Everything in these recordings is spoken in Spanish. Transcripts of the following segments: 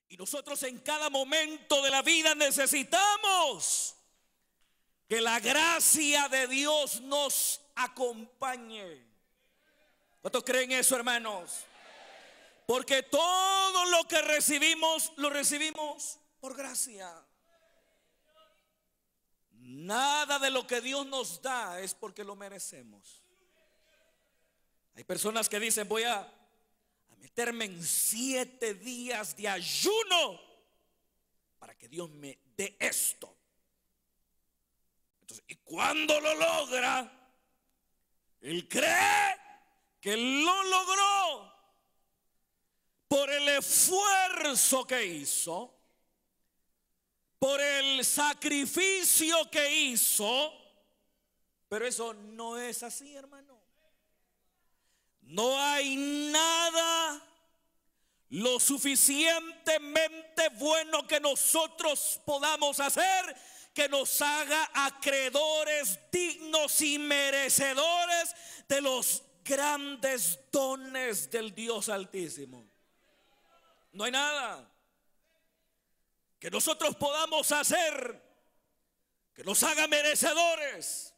Y nosotros en cada momento de la vida necesitamos que la gracia de Dios nos acompañe. ¿Cuántos creen eso, hermanos? Porque todo lo que recibimos, lo recibimos por gracia. Nada de lo que Dios nos da es porque lo merecemos. Hay personas que dicen: voy a meterme en 7 días de ayuno para que Dios me dé esto. Entonces, y cuando lo logra, él cree que lo logró por el esfuerzo que hizo, por el sacrificio que hizo. Pero eso no es así, hermano. No hay nada lo suficientemente bueno que nosotros podamos hacer que nos haga acreedores dignos y merecedores de los grandes dones del Dios Altísimo. No hay nada que nosotros podamos hacer que nos haga merecedores,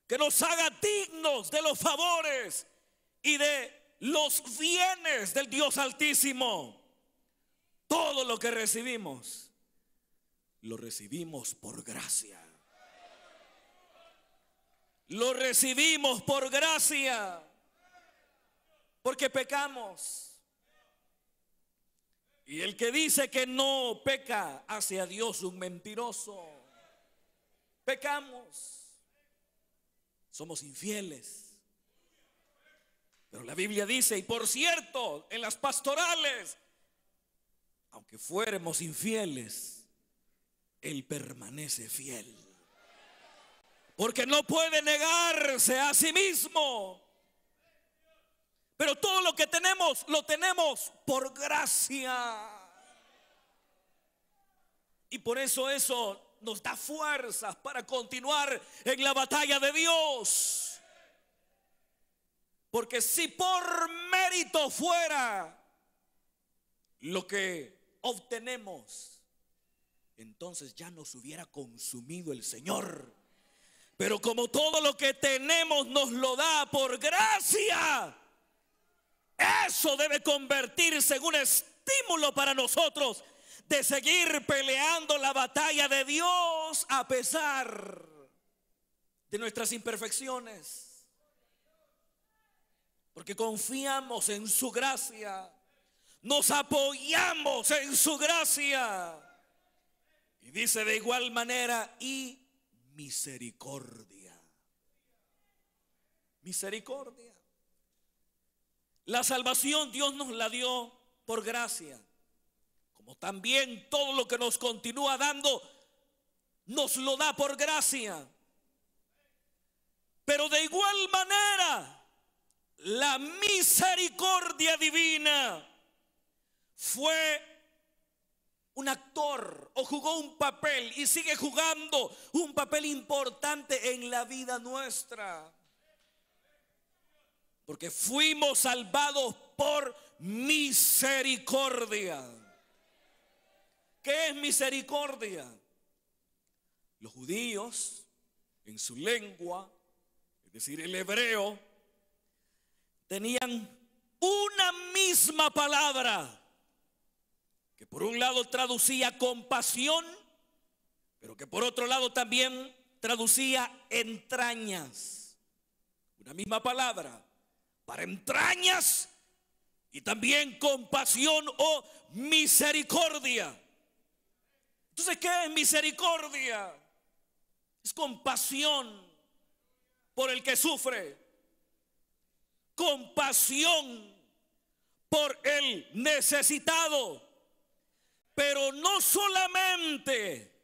que nos haga dignos de los favores y de los bienes del Dios Altísimo. Todo lo que recibimos, lo recibimos por gracia. Lo recibimos por gracia, porque pecamos. Y el que dice que no peca hace a Dios un mentiroso. Pecamos, somos infieles. Pero la Biblia dice, y por cierto, en las pastorales, aunque fuéramos infieles, Él permanece fiel. Porque no puede negarse a sí mismo. Pero todo lo que tenemos, lo tenemos por gracia. Y por eso nos da fuerzas para continuar en la batalla de Dios. Porque si por mérito fuera lo que obtenemos, entonces ya nos hubiera consumido el Señor. Pero como todo lo que tenemos nos lo da por gracia, eso debe convertirse en un estímulo para nosotros de seguir peleando la batalla de Dios a pesar de nuestras imperfecciones. Porque confiamos en su gracia, nos apoyamos en su gracia. Y dice de igual manera, y misericordia. Misericordia. La salvación Dios nos la dio por gracia, como también todo lo que nos continúa dando nos lo da por gracia. Pero de igual manera, la misericordia divina fue un actor o jugó un papel y sigue jugando un papel importante en la vida nuestra. Porque fuimos salvados por misericordia. ¿Qué es misericordia? Los judíos, en su lengua, es decir, el hebreo, tenían una misma palabra que por un lado traducía compasión, pero que por otro lado también traducía entrañas. Una misma palabra para entrañas y también compasión o misericordia. Entonces, ¿qué es misericordia? Es compasión por el que sufre, compasión por el necesitado. Pero no solamente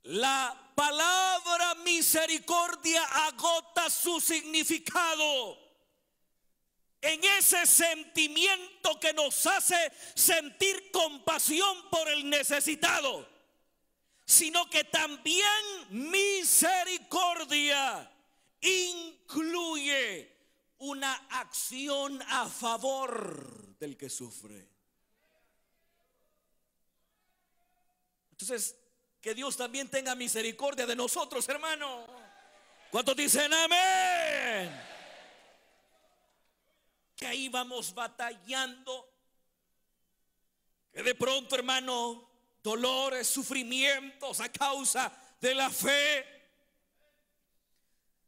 la palabra misericordia agota su significado en ese sentimiento que nos hace sentir compasión por el necesitado, sino que también misericordia incluye una acción a favor del que sufre. Entonces, que Dios también tenga misericordia de nosotros, hermano. ¿Cuántos dicen amén? Que ahí vamos batallando, que de pronto, hermano, dolores, sufrimientos a causa de la fe,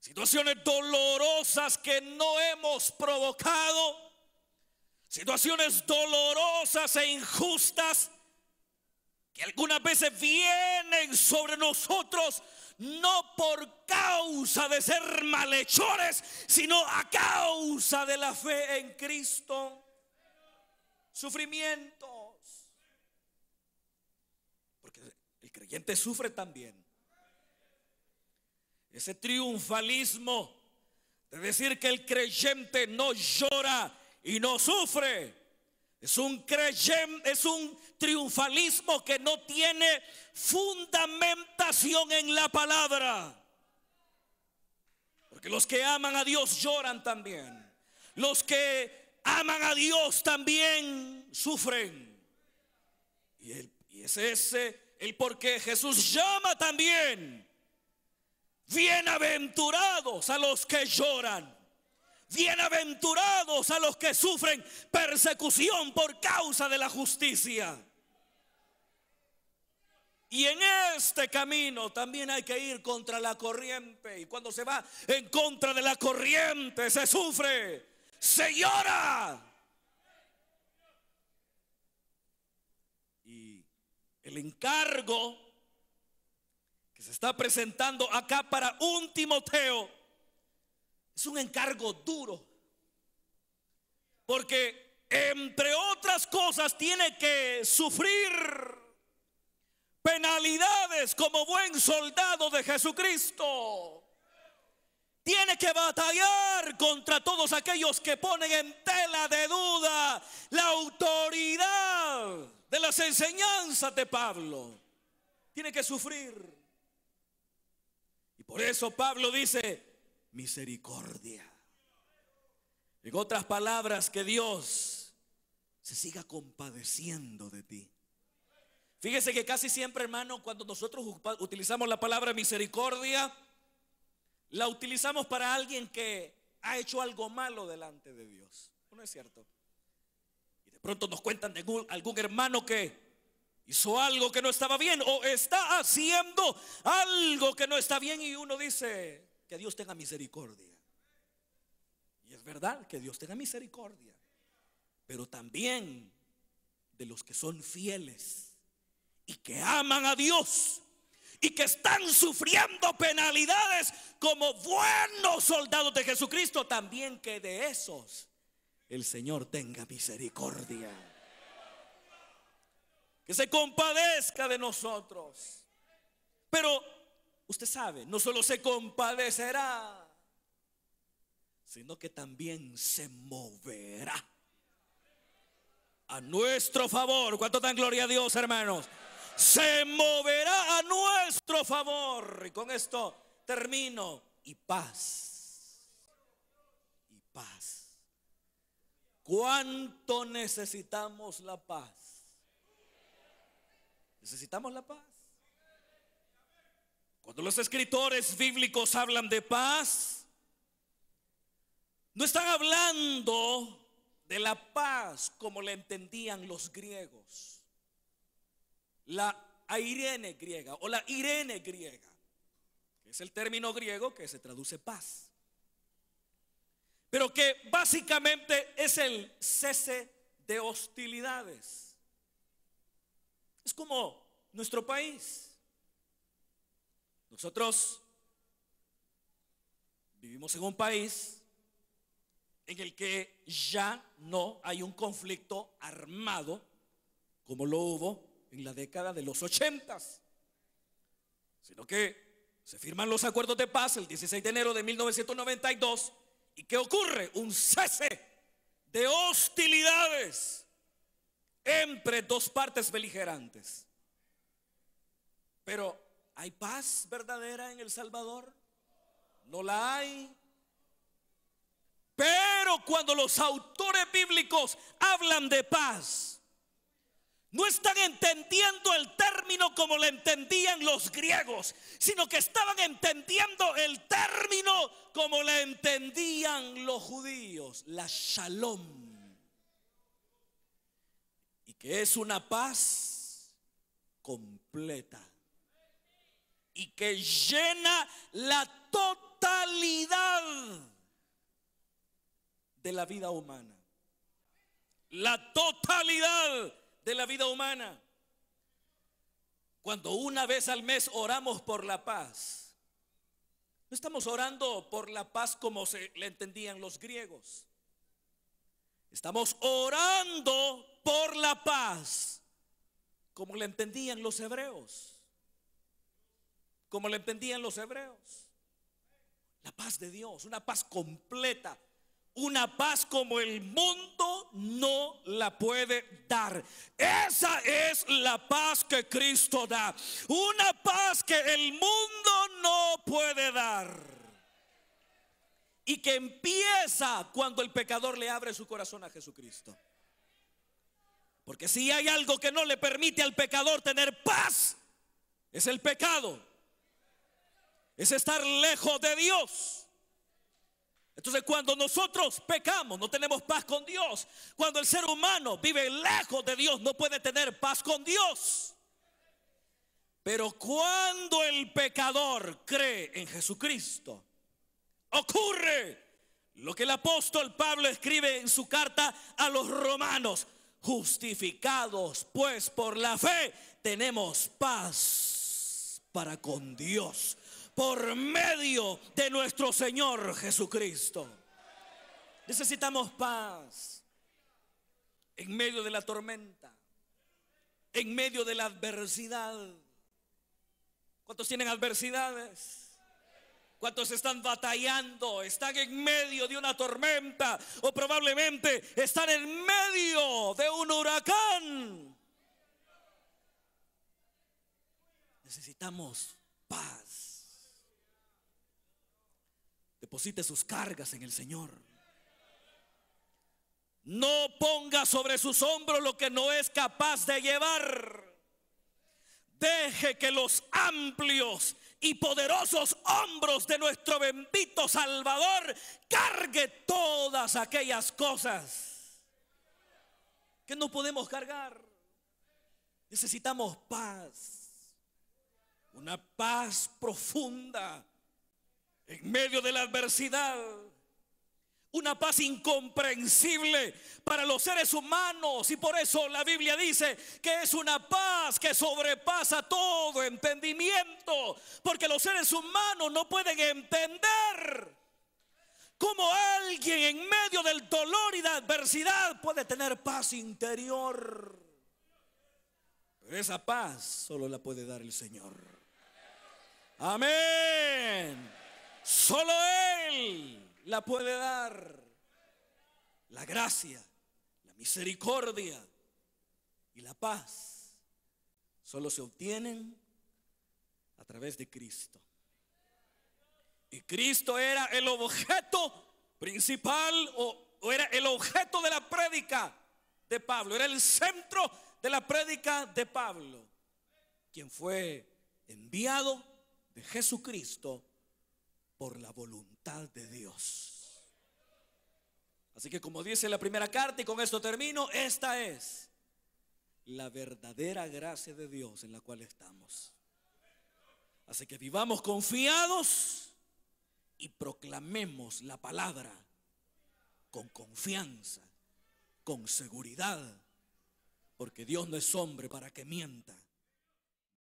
situaciones dolorosas que no hemos provocado, situaciones dolorosas e injustas que algunas veces vienen sobre nosotros, no por causa de ser malhechores, sino a causa de la fe en Cristo. Sufrimientos, porque el creyente sufre también. Ese triunfalismo de decir que el creyente no llora y no sufre es un triunfalismo que no tiene fundamentación en la palabra. Porque los que aman a Dios lloran también. Los que aman a Dios también sufren. Y ese es el por qué Jesús llama también: bienaventurados a los que lloran, bienaventurados a los que sufren persecución por causa de la justicia. Y en este camino también hay que ir contra la corriente. Y cuando se va en contra de la corriente, se sufre, se llora. Y el encargo que se está presentando acá para un Timoteo es un encargo duro, porque entre otras cosas tiene que sufrir penalidades como buen soldado de Jesucristo. Tiene que batallar contra todos aquellos que ponen en tela de duda la autoridad de las enseñanzas de Pablo. Tiene que sufrir. Y por eso Pablo dice: misericordia. En otras palabras, que Dios se siga compadeciendo de ti. Fíjese que casi siempre, hermano, cuando nosotros utilizamos la palabra misericordia, la utilizamos para alguien que ha hecho algo malo delante de Dios. ¿No es cierto? Y de pronto nos cuentan de algún hermano que hizo algo que no estaba bien, o está haciendo algo que no está bien, y uno dice: que Dios tenga misericordia. Y es verdad, que Dios tenga misericordia, pero también de los que son fieles y que aman a Dios y que están sufriendo penalidades como buenos soldados de Jesucristo, también que de esos el Señor tenga misericordia, que se compadezca de nosotros. Pero usted sabe, no solo se compadecerá, sino que también se moverá a nuestro favor. ¿Cuánto dan gloria a Dios, hermanos? Se moverá a nuestro favor. Y con esto termino. Y paz. Y paz. ¿Cuánto necesitamos la paz? ¿Necesitamos la paz? Cuando los escritores bíblicos hablan de paz, no están hablando de la paz como la entendían los griegos, la airene griega o la Irene griega, que es el término griego que se traduce paz, pero que básicamente es el cese de hostilidades. Es como nuestro país. Nosotros vivimos en un país en el que ya no hay un conflicto armado como lo hubo en la década de los 80, sino que se firman los acuerdos de paz el 16 de enero de 1992. ¿Y qué ocurre? Un cese de hostilidades entre dos partes beligerantes. Pero ¿hay paz verdadera en El Salvador? No la hay. Pero cuando los autores bíblicos hablan de paz, No están entendiendo el término como lo entendían los griegos, sino que estaban entendiendo el término como lo entendían los judíos, la shalom. Y que es una paz completa y que llena la totalidad de la vida humana. La totalidad de la vida humana. Cuando una vez al mes oramos por la paz, no estamos orando por la paz como se le entendían los griegos. Estamos orando por la paz como le entendían los hebreos. Como le entendían los hebreos. La paz de Dios, una paz completa. Una paz como el mundo no la puede dar. Esa es la paz que Cristo da. Una paz que el mundo no puede dar. Y que empieza cuando el pecador le abre su corazón a Jesucristo. Porque si hay algo que no le permite al pecador tener paz, es el pecado. Es estar lejos de Dios. Entonces cuando nosotros pecamos no tenemos paz con Dios. Cuando el ser humano vive lejos de Dios no puede tener paz con Dios. Pero cuando el pecador cree en Jesucristo, ocurre lo que el apóstol Pablo escribe en su carta a los romanos: justificados pues por la fe tenemos paz para con Dios por medio de nuestro Señor Jesucristo. Necesitamos paz en medio de la tormenta, en medio de la adversidad. ¿Cuántos tienen adversidades? ¿Cuántos están batallando? Están en medio de una tormenta o probablemente están en medio de un huracán. Necesitamos paz. Deposite sus cargas en el Señor. No ponga sobre sus hombros lo que no es capaz de llevar. Deje que los amplios y poderosos hombros de nuestro bendito Salvador cargue todas aquellas cosas que no podemos cargar. Necesitamos paz, una paz profunda en medio de la adversidad, una paz incomprensible para los seres humanos. Y por eso la Biblia dice que es una paz que sobrepasa todo entendimiento, porque los seres humanos no pueden entender cómo alguien en medio del dolor y la adversidad puede tener paz interior. Pero esa paz solo la puede dar el Señor. Amén. Solo Él la puede dar. La gracia, la misericordia y la paz solo se obtienen a través de Cristo. Y Cristo era el objeto principal o era el objeto de la prédica de Pablo. Era el centro de la prédica de Pablo, quien fue enviado de Jesucristo por la voluntad de Dios. Así que como dice la primera carta, y con esto termino, esta es la verdadera gracia de Dios en la cual estamos. Así que vivamos confiados y proclamemos la palabra con confianza, con seguridad, porque Dios no es hombre para que mienta,